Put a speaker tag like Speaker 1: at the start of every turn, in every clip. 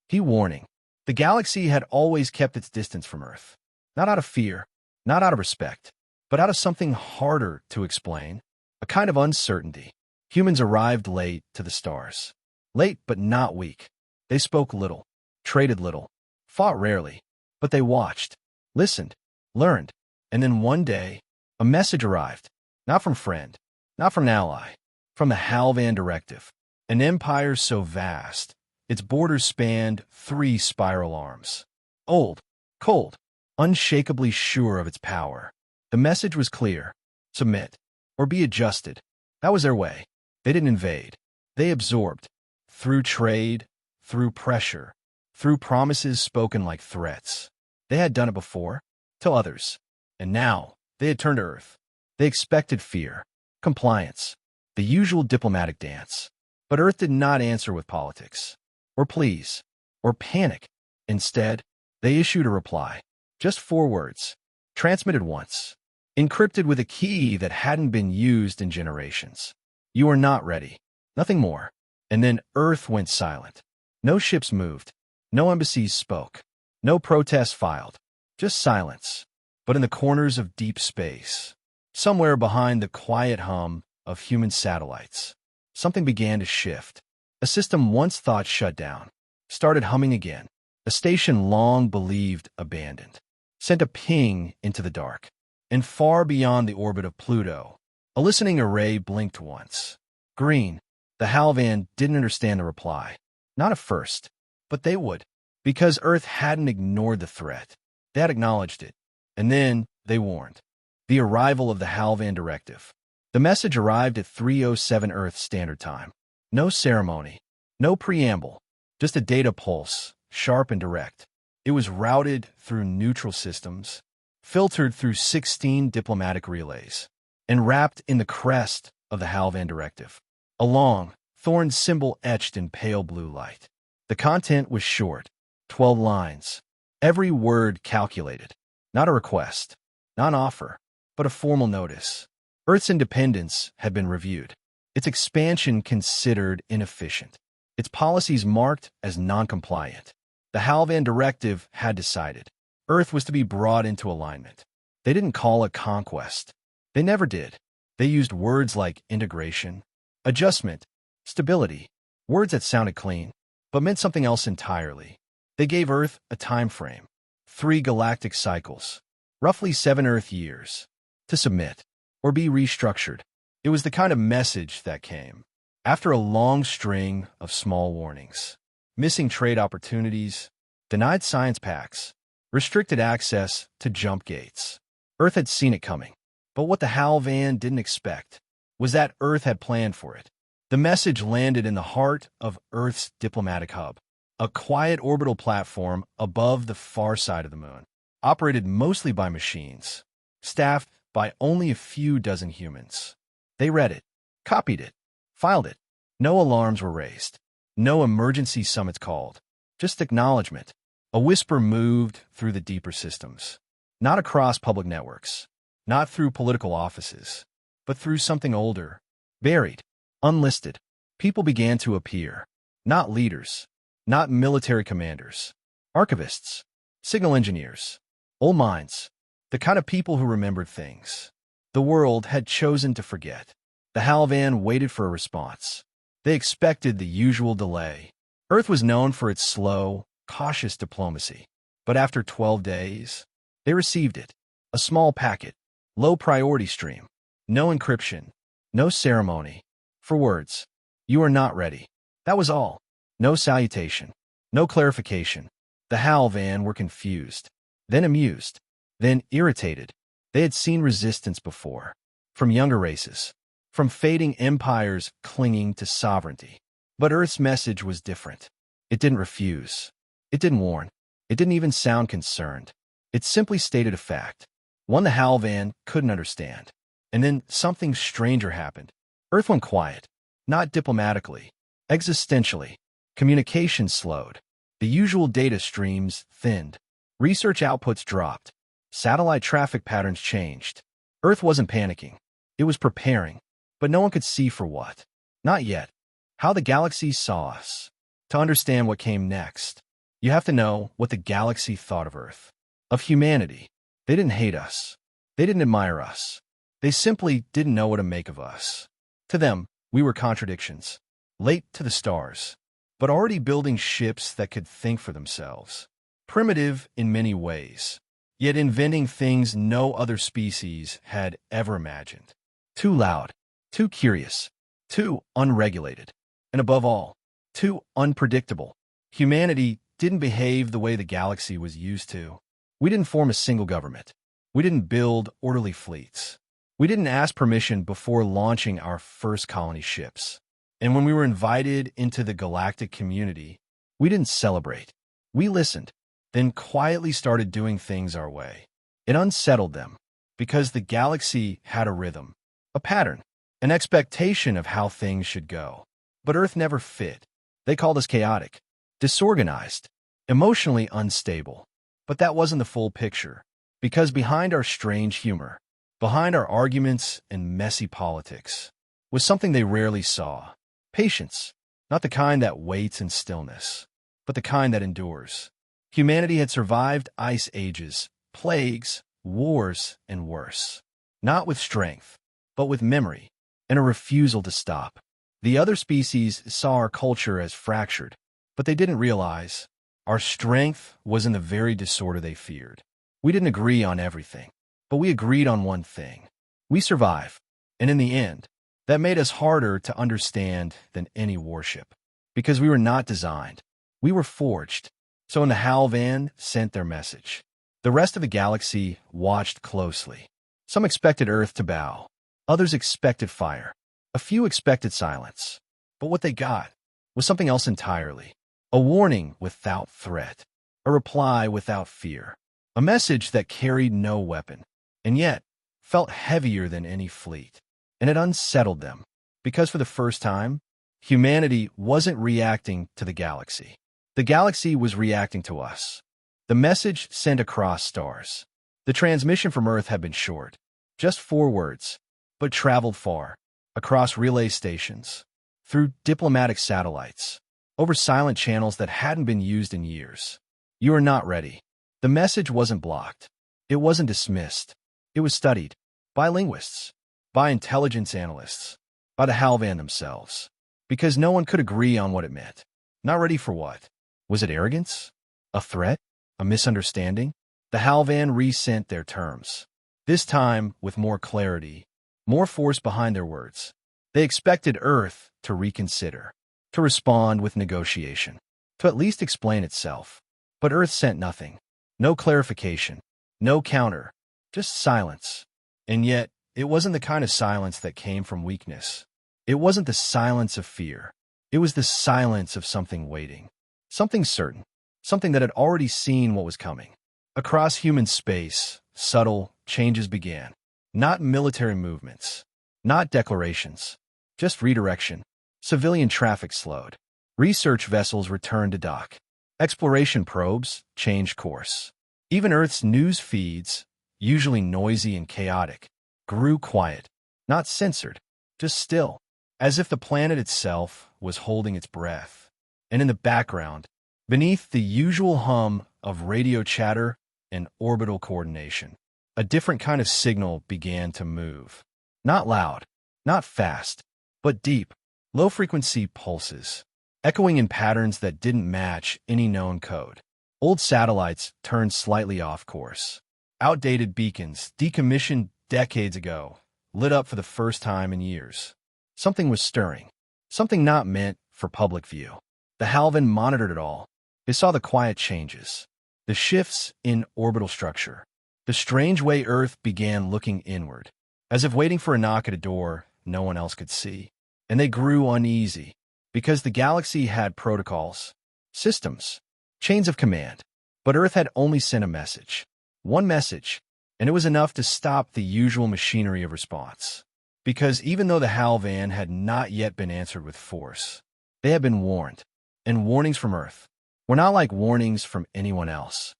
Speaker 1: Key warning. The galaxy had always kept its distance from Earth. Not out of fear, not out of respect, but out of something harder to explain, a kind of uncertainty. Humans arrived late to the stars. Late but not weak. They spoke little, traded little, fought rarely, but they watched, listened, learned, and then one day, a message arrived. Not from friend, not from an ally, from the Halvan Directive. An empire so vast, its borders spanned 3 spiral arms. Old, cold, unshakably sure of its power. The message was clear: submit, or be adjusted. That was their way. They didn't invade. They absorbed. Through trade, through pressure, through promises spoken like threats. They had done it before, to others. And now, they had turned to Earth. They expected fear, compliance, the usual diplomatic dance. But Earth did not answer with politics, or pleas, or panic. Instead, they issued a reply. Just 4 words, transmitted once, encrypted with a key that hadn't been used in generations. You are not ready. Nothing more. And then Earth went silent. No ships moved. No embassies spoke. No protests filed. Just silence. But in the corners of deep space, somewhere behind the quiet hum of human satellites, something began to shift. A system once thought shut down started humming again. A station long believed abandoned sent a ping into the dark. And far beyond the orbit of Pluto, a listening array blinked once. Green. The Halvan didn't understand the reply. Not at first, but they would. Because Earth hadn't ignored the threat. They had acknowledged it. And then they warned. The arrival of the Halvan Directive. The message arrived at 3:07 Earth Standard Time. No ceremony, no preamble, just a data pulse, sharp and direct. It was routed through neutral systems, filtered through 16 diplomatic relays, and wrapped in the crest of the Halvan Directive. A long, thorn symbol etched in pale blue light. The content was short, 12 lines. Every word calculated. Not a request, not an offer, but a formal notice. Earth's independence had been reviewed. Its expansion considered inefficient. Its policies marked as non-compliant. The Halvan Directive had decided. Earth was to be brought into alignment. They didn't call it conquest. They never did. They used words like integration, adjustment, stability, words that sounded clean, but meant something else entirely. They gave Earth a time frame, 3 galactic cycles, roughly 7 Earth years, to submit or be restructured. It was the kind of message that came after a long string of small warnings. Missing trade opportunities, denied science packs, restricted access to jump gates. Earth had seen it coming, but what the Halvan didn't expect was that Earth had planned for it. The message landed in the heart of Earth's diplomatic hub, a quiet orbital platform above the far side of the moon, operated mostly by machines, staffed by only a few dozen humans. They read it, copied it, filed it. No alarms were raised. No emergency summits called. Just acknowledgement. A whisper moved through the deeper systems. Not across public networks. Not through political offices. But through something older. Buried. Unlisted. People began to appear. Not leaders. Not military commanders. Archivists. Signal engineers. Old minds. The kind of people who remembered things the world had chosen to forget. The Halvan waited for a response. They expected the usual delay. Earth was known for its slow, cautious diplomacy. But after 12 days, they received it. A small packet, low priority stream, no encryption, no ceremony. For words, you are not ready. That was all. No salutation, no clarification. The Halvan were confused, then amused, then irritated. They had seen resistance before, from younger races, from fading empires clinging to sovereignty. But Earth's message was different. It didn't refuse. It didn't warn. It didn't even sound concerned. It simply stated a fact, one the Halvan couldn't understand. And then something stranger happened. Earth went quiet, not diplomatically, existentially. Communication slowed. The usual data streams thinned. Research outputs dropped. Satellite traffic patterns changed. Earth wasn't panicking. It was preparing. But no one could see for what. Not yet. How the galaxy saw us. To understand what came next. You have to know what the galaxy thought of Earth, of humanity. They didn't hate us. They didn't admire us. They simply didn't know what to make of us. To them, we were contradictions, late to the stars, but already building ships that could think for themselves. Primitive in many ways, yet inventing things no other species had ever imagined. Too loud, too curious, too unregulated, and above all, too unpredictable. Humanity didn't behave the way the galaxy was used to. We didn't form a single government. We didn't build orderly fleets. We didn't ask permission before launching our first colony ships. And when we were invited into the galactic community, we didn't celebrate. We listened, then quietly started doing things our way. It unsettled them, because the galaxy had a rhythm, a pattern, an expectation of how things should go. But Earth never fit. They called us chaotic, disorganized, emotionally unstable. But that wasn't the full picture, because behind our strange humor, behind our arguments and messy politics, was something they rarely saw. Patience, not the kind that waits in stillness, but the kind that endures. Humanity had survived ice ages, plagues, wars, and worse. Not with strength, but with memory, and a refusal to stop. The other species saw our culture as fractured, but they didn't realize our strength was in the very disorder they feared. We didn't agree on everything, but we agreed on one thing. We survive, and in the end, that made us harder to understand than any warship. Because we were not designed. We were forged. So when the HAL van sent their message, the rest of the galaxy watched closely. Some expected Earth to bow. Others expected fire. A few expected silence. But what they got was something else entirely. A warning without threat. A reply without fear. A message that carried no weapon, and yet felt heavier than any fleet. And it unsettled them, because for the first time, humanity wasn't reacting to the galaxy. The galaxy was reacting to us. The message sent across stars. The transmission from Earth had been short, just 4 words, but traveled far, across relay stations, through diplomatic satellites, over silent channels that hadn't been used in years. You are not ready. The message wasn't blocked. It wasn't dismissed. It was studied by linguists, by intelligence analysts, by the HAL van themselves, because no one could agree on what it meant. Not ready for what? Was it arrogance? A threat? A misunderstanding? The HAL van resent their terms, this time with more clarity, more force behind their words. They expected Earth to reconsider, to respond with negotiation, to at least explain itself. But Earth sent nothing. No clarification, no counter, just silence. And yet, it wasn't the kind of silence that came from weakness. It wasn't the silence of fear. It was the silence of something waiting, something certain, something that had already seen what was coming. Across human space, subtle changes began. Not military movements, not declarations, just redirection. Civilian traffic slowed. Research vessels returned to dock. Exploration probes changed course. Even Earth's news feeds, usually noisy and chaotic, grew quiet, not censored, just still, as if the planet itself was holding its breath. And in the background, beneath the usual hum of radio chatter and orbital coordination, a different kind of signal began to move. Not loud, not fast, but deep, low-frequency pulses, echoing in patterns that didn't match any known code. Old satellites turned slightly off course. Outdated beacons, decommissioned decades ago, lit up for the first time in years. Something was stirring, something not meant for public view. The HAL van monitored it all. They saw the quiet changes, the shifts in orbital structure, the strange way Earth began looking inward, as if waiting for a knock at a door no one else could see. And they grew uneasy, because the galaxy had protocols, systems, chains of command. But Earth had only sent a message. One message, and it was enough to stop the usual machinery of response. Because even though the HAL van had not yet been answered with force, they had been warned. And warnings from Earth were not like warnings from anyone else.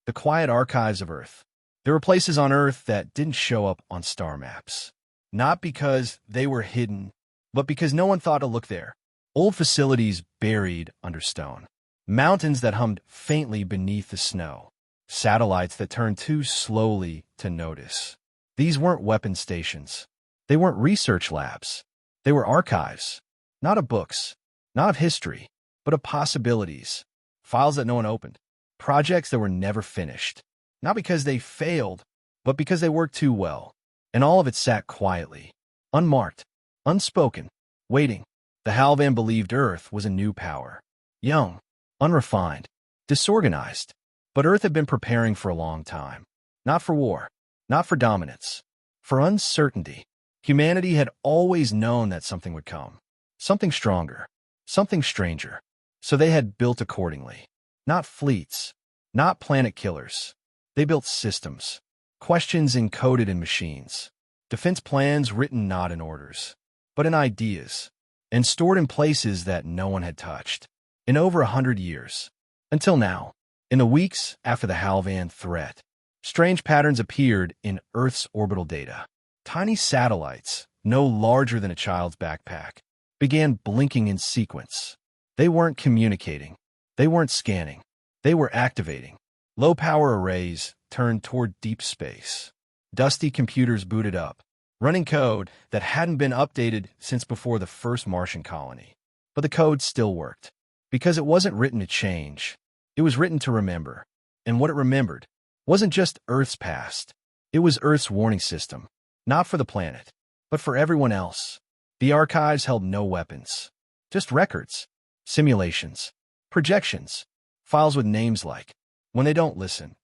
Speaker 1: The quiet archives of Earth. There were places on Earth that didn't show up on star maps. Not because they were hidden, but because no one thought to look there. Old facilities buried under stone. Mountains that hummed faintly beneath the snow. Satellites that turned too slowly to notice. These weren't weapon stations. They weren't research labs. They were archives. Not of books, not of history, but of possibilities. Files that no one opened. Projects that were never finished. Not because they failed, but because they worked too well. And all of it sat quietly, unmarked, unspoken, waiting. The Halvan believed Earth was a new power. Young, unrefined, disorganized. But Earth had been preparing for a long time. Not for war, not for dominance, for uncertainty. Humanity had always known that something would come. Something stronger, something stranger. So they had built accordingly. Not fleets, not planet killers. They built systems. Questions encoded in machines. Defense plans written not in orders, but in ideas. And stored in places that no one had touched. In over 100 years. Until now. In the weeks after the Halvan threat, strange patterns appeared in Earth's orbital data. Tiny satellites, no larger than a child's backpack, began blinking in sequence. They weren't communicating. They weren't scanning. They were activating. Low-power arrays turned toward deep space. Dusty computers booted up, running code that hadn't been updated since before the first Martian colony. But the code still worked, because it wasn't written to change. It was written to remember. And what it remembered wasn't just Earth's past. It was Earth's warning system, not for the planet, but for everyone else. The archives held no weapons, just records, simulations, projections, files with names like, when they don't listen,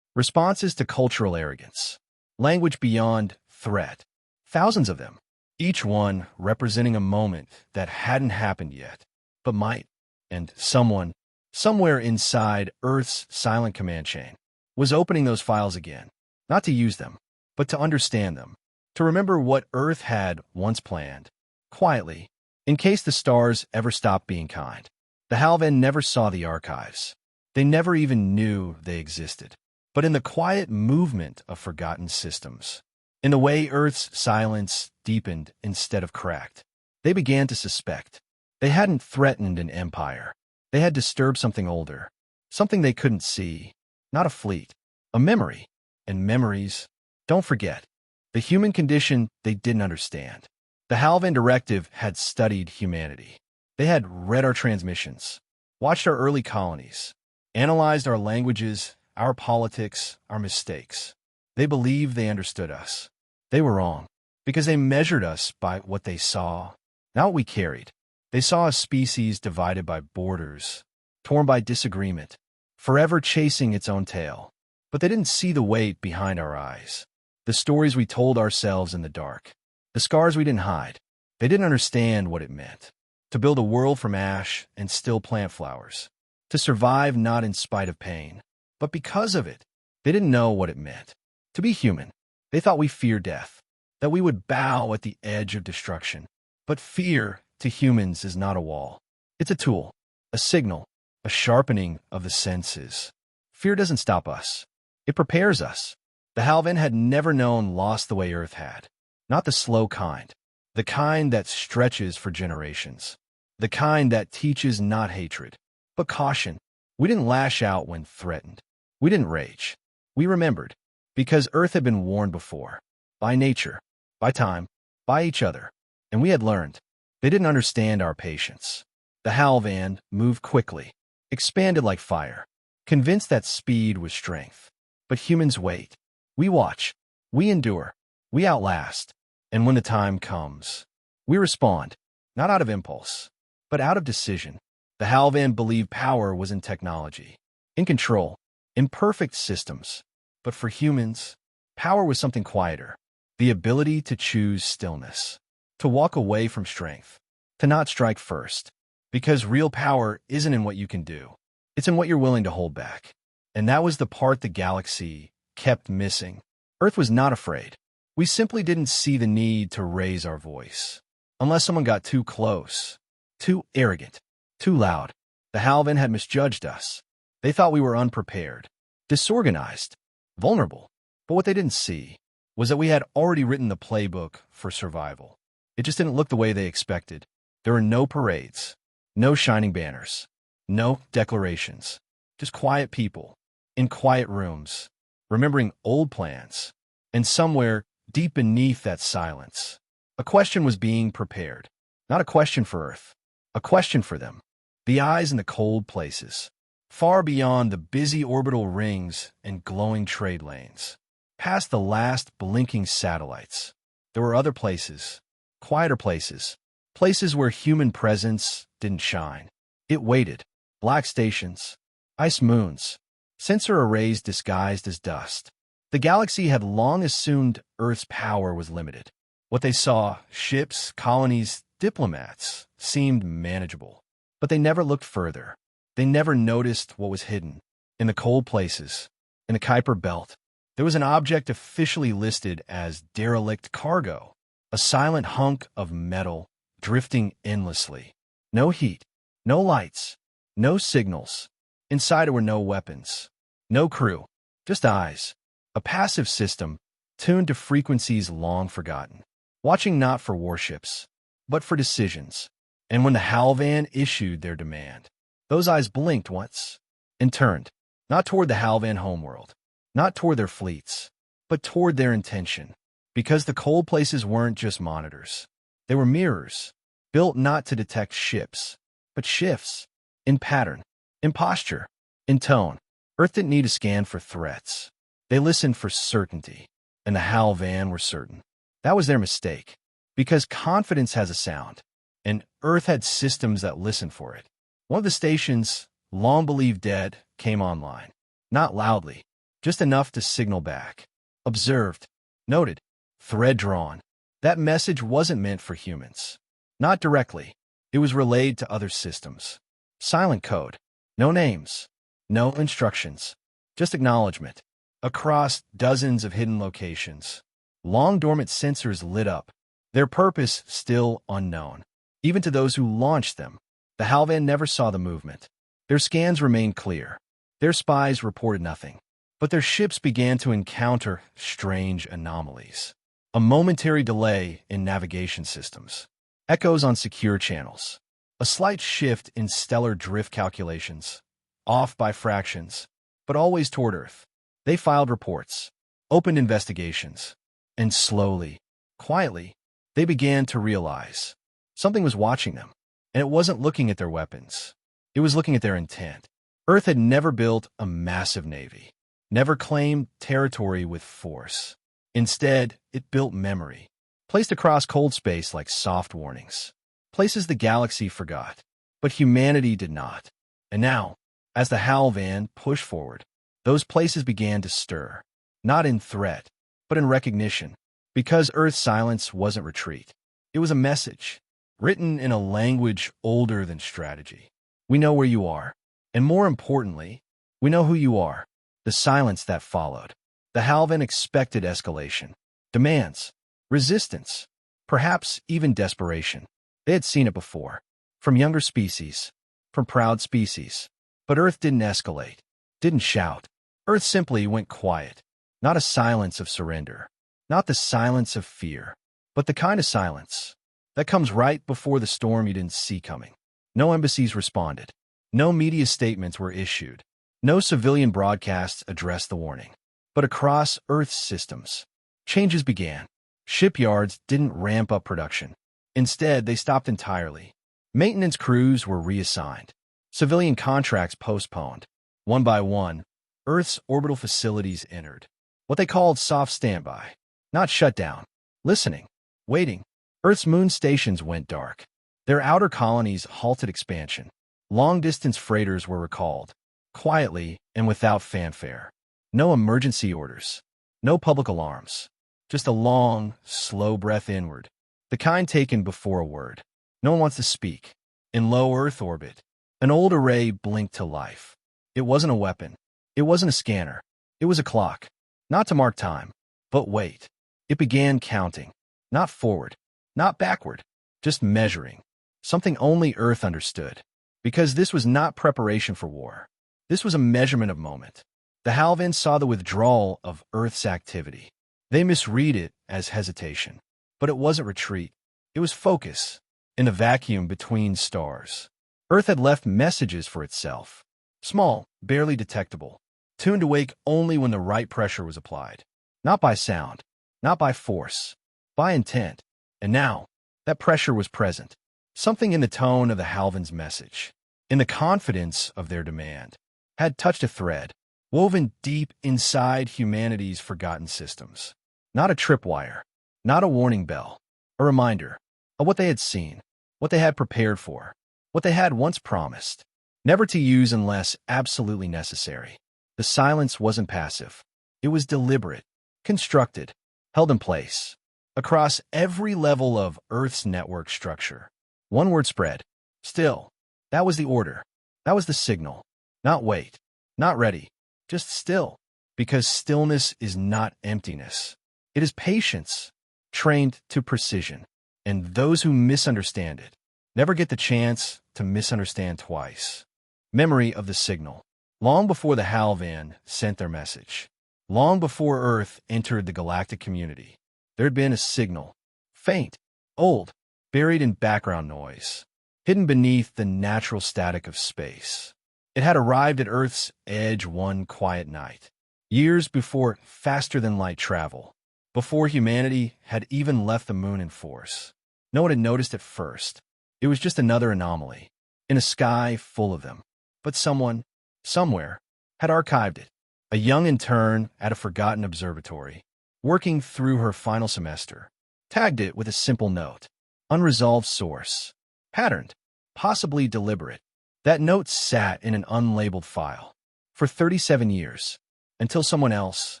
Speaker 1: responses to cultural arrogance, language beyond threat, thousands of them, each one representing a moment that hadn't happened yet, but might, and someone, somewhere inside Earth's silent command chain, was opening those files again, not to use them, but to understand them, to remember what Earth had once planned, quietly, in case the stars ever stopped being kind. The Halvan never saw the archives. They never even knew they existed. But in the quiet movement of forgotten systems, in the way Earth's silence deepened instead of cracked, they began to suspect. They hadn't threatened an empire. They had disturbed something older, something they couldn't see, not a fleet, a memory. And memories, don't forget, the human condition they didn't understand. The Halvan Directive had studied humanity. They had read our transmissions, watched our early colonies, analyzed our languages, our politics, our mistakes. They believed they understood us. They were wrong, because they measured us by what they saw, not what we carried. They saw a species divided by borders, torn by disagreement, forever chasing its own tail. But they didn't see the weight behind our eyes, the stories we told ourselves in the dark, the scars we didn't hide. They didn't understand what it meant to build a world from ash and still plant flowers, to survive not in spite of pain, but because of it. They didn't know what it meant to be human. They thought we feared death, that we would bow at the edge of destruction. But fear to humans is not a wall. It's a tool, a signal, a sharpening of the senses. Fear doesn't stop us. It prepares us. The Halvan had never known loss the way Earth had. Not the slow kind. The kind that stretches for generations. The kind that teaches not hatred, but caution. We didn't lash out when threatened. We didn't rage. We remembered. Because Earth had been warned before. By nature. By time. By each other. And we had learned. They didn't understand our patience. The Halvan moved quickly, expanded like fire, convinced that speed was strength. But humans wait. We watch. We endure. We outlast. And when the time comes, we respond, not out of impulse, but out of decision. The Halvan believed power was in technology, in control, in perfect systems. But for humans, power was something quieter, the ability to choose stillness. To walk away from strength, to not strike first, because real power isn't in what you can do. It's in what you're willing to hold back. And that was the part the galaxy kept missing. Earth was not afraid. We simply didn't see the need to raise our voice. Unless someone got too close, too arrogant, too loud. The Halvan had misjudged us. They thought we were unprepared, disorganized, vulnerable. But what they didn't see was that we had already written the playbook for survival. It just didn't look the way they expected. There were no parades, no shining banners, No declarations. Just quiet people, in quiet rooms, remembering old plans. And somewhere, deep beneath that silence, a question was being prepared. Not a question for Earth, a question for them. The eyes in the cold places, far beyond the busy orbital rings and glowing trade lanes. Past the last blinking satellites, there were other places, quieter places, places where human presence didn't shine. It waited. Black stations, ice moons, sensor arrays disguised as dust. The galaxy had long assumed Earth's power was limited. What they saw, ships, colonies, diplomats, seemed manageable. But they never looked further. They never noticed what was hidden. In the cold places, in the Kuiper Belt, there was an object officially listed as derelict cargo, a silent hunk of metal drifting endlessly. No heat, no lights, no signals. Inside were no weapons, no crew, just eyes. A passive system tuned to frequencies long forgotten, watching not for warships, but for decisions. And when the Halvan issued their demand, those eyes blinked once and turned, not toward the Halvan homeworld, not toward their fleets, but toward their intention. Because the cold places weren't just monitors. They were mirrors, built not to detect ships, but shifts, in pattern, in posture, in tone. Earth didn't need a scan for threats. They listened for certainty, and the Halvan were certain. That was their mistake, because confidence has a sound, and Earth had systems that listened for it. One of the stations, long believed dead, came online. Not loudly, just enough to signal back. Observed, noted, thread drawn. That message wasn't meant for humans. Not directly. It was relayed to other systems. Silent code. No names. No instructions. Just acknowledgement. Across dozens of hidden locations, long dormant sensors lit up, their purpose still unknown. Even to those who launched them, the Halvan never saw the movement. Their scans remained clear. Their spies reported nothing. But their ships began to encounter strange anomalies. A momentary delay in navigation systems. Echoes on secure channels. A slight shift in stellar drift calculations. Off by fractions, but always toward Earth. They filed reports, opened investigations, and slowly, quietly, they began to realize something was watching them, and it wasn't looking at their weapons. It was looking at their intent. Earth had never built a massive navy, never claimed territory with force. Instead, it built memory, placed across cold space like soft warnings, places the galaxy forgot, but humanity did not. And now, as the Halvan pushed forward, those places began to stir, not in threat, but in recognition. Because Earth's silence wasn't retreat. It was a message, written in a language older than strategy. We know where you are, and more importantly, we know who you are. The silence that followed. The Halvan expected escalation, demands, resistance, perhaps even desperation. They had seen it before, from younger species, from proud species. But Earth didn't escalate, didn't shout. Earth simply went quiet. Not a silence of surrender, not the silence of fear, but the kind of silence that comes right before the storm you didn't see coming. No embassies responded. No media statements were issued. No civilian broadcasts addressed the warning. But across Earth's systems, changes began. Shipyards didn't ramp up production. Instead, they stopped entirely. Maintenance crews were reassigned. Civilian contracts postponed. One by one, Earth's orbital facilities entered. What they called soft standby. Not shutdown. Listening. Waiting. Earth's moon stations went dark. Their outer colonies halted expansion. Long-distance freighters were recalled. Quietly and without fanfare. No emergency orders. No public alarms. Just a long, slow breath inward. The kind taken before a word. No one wants to speak. In low Earth orbit, an old array blinked to life. It wasn't a weapon. It wasn't a scanner. It was a clock. Not to mark time. But wait. It began counting. Not forward. Not backward. Just measuring. Something only Earth understood. Because this was not preparation for war. This was a measurement of moment. The Halvan saw the withdrawal of Earth's activity. They misread it as hesitation. But it wasn't retreat. It was focus. In a vacuum between stars. Earth had left messages for itself. Small, barely detectable, tuned to wake only when the right pressure was applied. Not by sound, not by force, by intent. And now, that pressure was present. Something in the tone of the Halvan's message, in the confidence of their demand, had touched a thread, woven deep inside humanity's forgotten systems. Not a tripwire, not a warning bell, a reminder of what they had seen, what they had prepared for, what they had once promised, never to use unless absolutely necessary. The silence wasn't passive. It was deliberate, constructed, held in place, across every level of Earth's network structure. One word spread. Still. That was the order. That was the signal. Not wait. Not ready. Just still. Because stillness is not emptiness. It is patience, trained to precision. And those who misunderstand it never get the chance to misunderstand twice. Memory of the signal. Long before the Halvan sent their message, long before Earth entered the galactic community, there had been a signal. Faint, old, buried in background noise, hidden beneath the natural static of space. It had arrived at Earth's edge one quiet night, years before faster-than-light travel, before humanity had even left the moon in force. No one had noticed at first. It was just another anomaly, in a sky full of them. But someone, somewhere, had archived it. A young intern at a forgotten observatory, working through her final semester, tagged it with a simple note. Unresolved source. Patterned. Possibly deliberate. That note sat in an unlabeled file for 37 years, until someone else,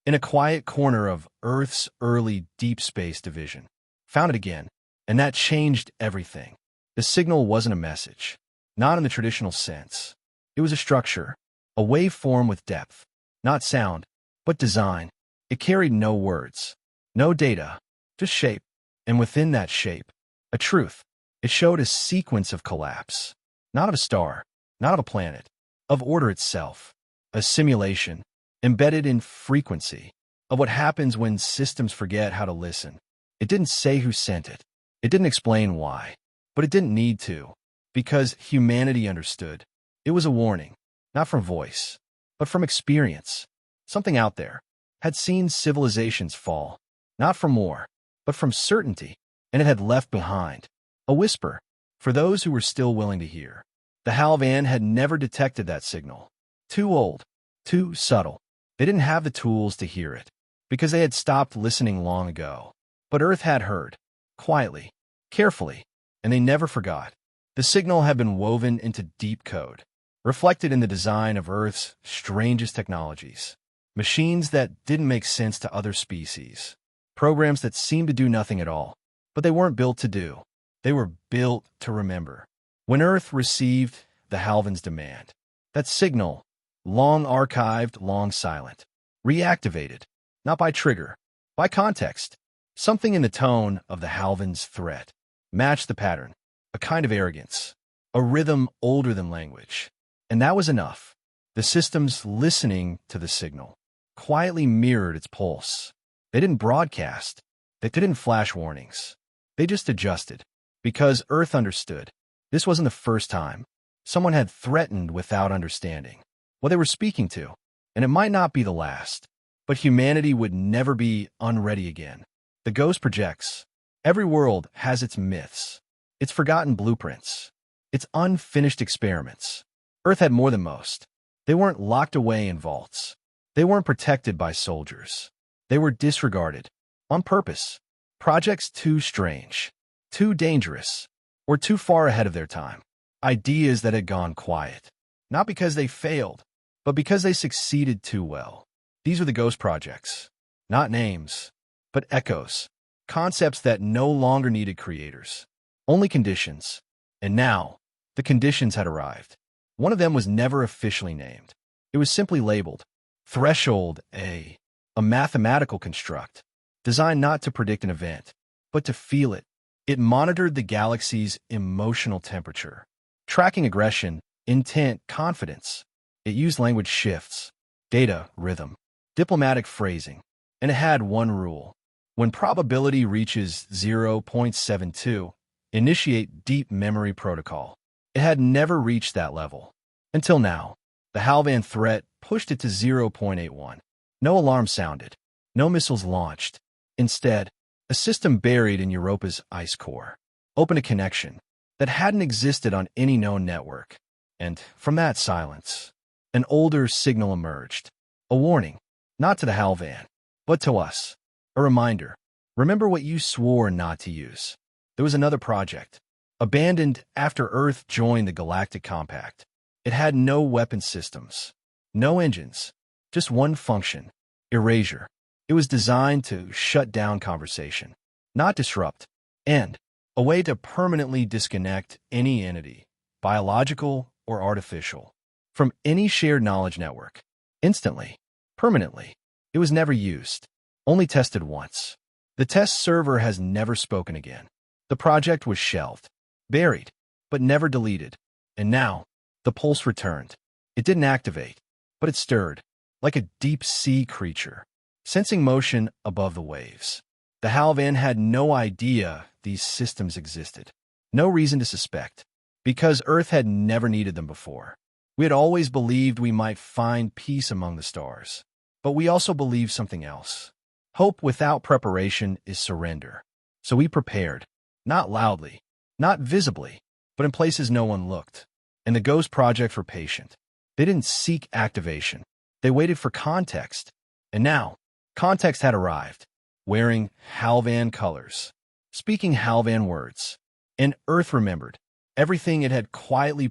Speaker 1: in a quiet corner of Earth's early deep space division, found it again, and that changed everything. The signal wasn't a message, not in the traditional sense. It was a structure, a waveform with depth, not sound, but design. It carried no words, no data, just shape, and within that shape, a truth. It showed a sequence of collapse, not of a star, not of a planet, of order itself, a simulation, embedded in frequency, of what happens when systems forget how to listen. It didn't say who sent it. It didn't explain why, but it didn't need to, because humanity understood. It was a warning, not from voice, but from experience. Something out there had seen civilizations fall, not from war, but from certainty, and it had left behind a whisper for those who were still willing to hear. The Halvan had never detected that signal. Too old, too subtle. They didn't have the tools to hear it, because they had stopped listening long ago. But Earth had heard, quietly, carefully, and they never forgot. The signal had been woven into deep code, reflected in the design of Earth's strangest technologies. Machines that didn't make sense to other species. Programs that seemed to do nothing at all, but they weren't built to do. They were built to remember. When Earth received the Halvan's demand, that signal, long archived, long silent, reactivated, not by trigger, by context. Something in the tone of the Halvan's threat matched the pattern, a kind of arrogance, a rhythm older than language. And that was enough. The systems listening to the signal quietly mirrored its pulse. They didn't broadcast. They didn't flash warnings. They just adjusted, because Earth understood. This wasn't the first time someone had threatened without understanding what they were speaking to, and it might not be the last. But humanity would never be unready again. The ghost projects. Every world has its myths, its forgotten blueprints, its unfinished experiments. Earth had more than most. They weren't locked away in vaults. They weren't protected by soldiers. They were disregarded, on purpose. Projects too strange, too dangerous, or too far ahead of their time. Ideas that had gone quiet. Not because they failed, but because they succeeded too well. These were the ghost projects. Not names, but echoes. Concepts that no longer needed creators. Only conditions. And now, the conditions had arrived. One of them was never officially named. It was simply labeled Threshold A, a mathematical construct, designed not to predict an event, but to feel it. It monitored the galaxy's emotional temperature, tracking aggression, intent, confidence. It used language shifts, data, rhythm, diplomatic phrasing, and it had one rule. When probability reaches 0.72, initiate deep memory protocol. It had never reached that level. Until now, the Halvan threat pushed it to 0.81. No alarm sounded. No missiles launched. Instead, a system buried in Europa's ice core opened a connection that hadn't existed on any known network. And from that silence, an older signal emerged. A warning, not to the Halvan, but to us. A reminder. Remember what you swore not to use. There was another project, abandoned after Earth joined the Galactic Compact. It had no weapon systems, no engines, just one function: erasure. It was designed to shut down conversation, not disrupt, and a way to permanently disconnect any entity, biological or artificial, from any shared knowledge network. Instantly, permanently. It was never used, only tested once. The test server has never spoken again. The project was shelved, buried, but never deleted. And now, the pulse returned. It didn't activate, but it stirred, like a deep-sea creature, sensing motion above the waves. The Halvan had no idea these systems existed. No reason to suspect, because Earth had never needed them before. We had always believed we might find peace among the stars. But we also believed something else. Hope without preparation is surrender. So we prepared, not loudly, not visibly, but in places no one looked. And the Ghost projects were patient. They didn't seek activation. They waited for context. And now, context had arrived, wearing Halvan colors, speaking Halvan words. And Earth remembered everything it had quietly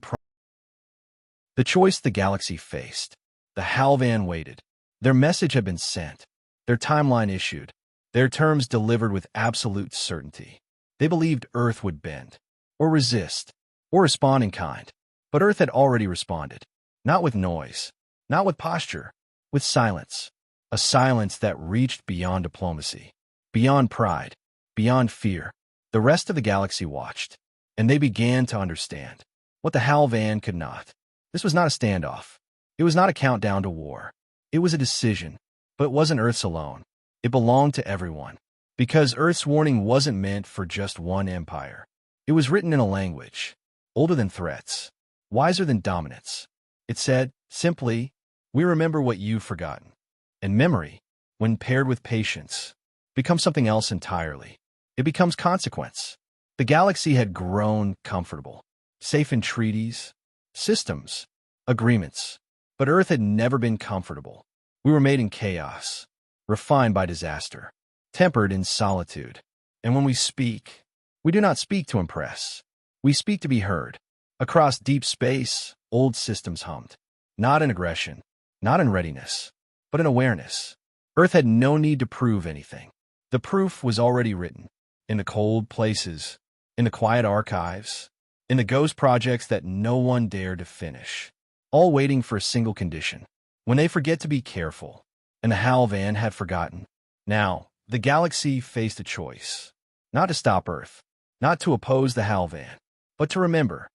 Speaker 1: the choice the galaxy faced. The Halvan waited. Their message had been sent, their timeline issued, their terms delivered with absolute certainty. They believed Earth would bend, or resist, or respond in kind. But Earth had already responded, not with noise, not with posture, with silence. A silence that reached beyond diplomacy, beyond pride, beyond fear. The rest of the galaxy watched, and they began to understand what the Halvan could not. This was not a standoff. It was not a countdown to war. It was a decision, but it wasn't Earth's alone. It belonged to everyone, because Earth's warning wasn't meant for just one empire. It was written in a language, older than threats, wiser than dominance. It said, simply, we remember what you've forgotten. And memory, when paired with patience, becomes something else entirely. It becomes consequence. The galaxy had grown comfortable, safe in treaties, systems, agreements. But Earth had never been comfortable. We were made in chaos, refined by disaster, tempered in solitude. And when we speak, we do not speak to impress. We speak to be heard. Across deep space, old systems hummed. Not in aggression, not in readiness, but in awareness. Earth had no need to prove anything. The proof was already written. In the cold places, in the quiet archives, in the ghost projects that no one dared to finish. All waiting for a single condition. When they forget to be careful, and the Halvan had forgotten. Now, the galaxy faced a choice. Not to stop Earth, not to oppose the Halvan, but to remember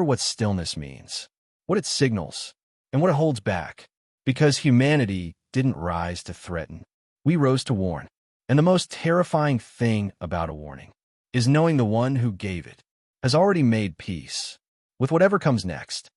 Speaker 1: what stillness means, what it signals, and what it holds back. Because humanity didn't rise to threaten. We rose to warn. And the most terrifying thing about a warning is knowing the one who gave it has already made peace with whatever comes next.